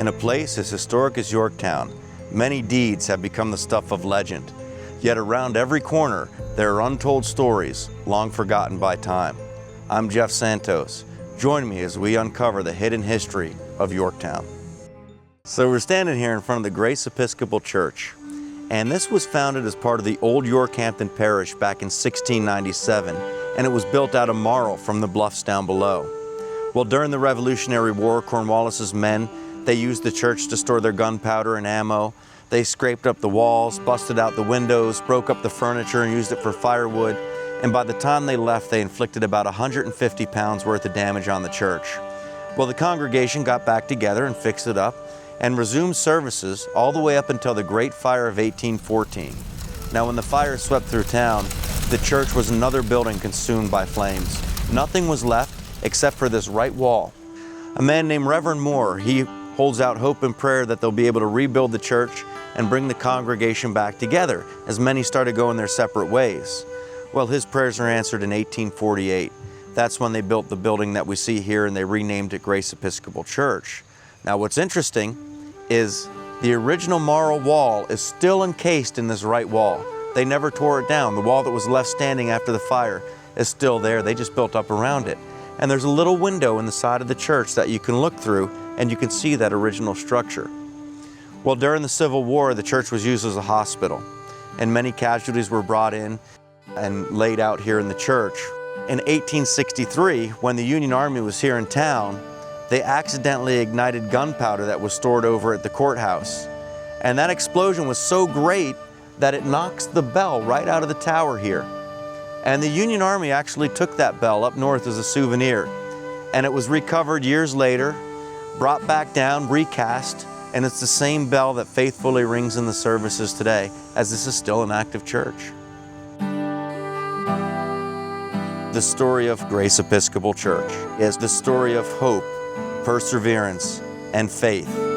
In a place as historic as Yorktown, many deeds have become the stuff of legend. Yet around every corner, there are untold stories, long forgotten by time. I'm Jeff Santos. Join me as we uncover the hidden history of Yorktown. So we're standing here in front of the Grace Episcopal Church, and this was founded as part of the old Yorkhampton Parish back in 1697, and it was built out of marl from the bluffs down below. Well, during the Revolutionary War, Cornwallis's men, they used the church to store their gunpowder and ammo. They scraped up the walls, busted out the windows, broke up the furniture and used it for firewood. And by the time they left, they inflicted about 150 pounds worth of damage on the church. Well, the congregation got back together and fixed it up and resumed services all the way up until the Great Fire of 1814. Now, when the fire swept through town, the church was another building consumed by flames. Nothing was left except for this right wall. A man named Reverend Moore, he holds out hope and prayer that they'll be able to rebuild the church and bring the congregation back together as many started going their separate ways. Well, his prayers are answered in 1848. That's when they built the building that we see here, and they renamed it Grace Episcopal Church. Now, what's interesting is the original marl wall is still encased in this right wall. They never tore it down. The wall that was left standing after the fire is still there. They just built up around it. And there's a little window in the side of the church that you can look through, and you can see that original structure. Well, during the Civil War, the church was used as a hospital, and many casualties were brought in and laid out here in the church. In 1863, when the Union Army was here in town, they accidentally ignited gunpowder that was stored over at the courthouse. And that explosion was so great that it knocks the bell right out of the tower here. And the Union Army actually took that bell up north as a souvenir. And it was recovered years later, brought back down, recast, and it's the same bell that faithfully rings in the services today, as this is still an active church. The story of Grace Episcopal Church is the story of hope, perseverance, and faith.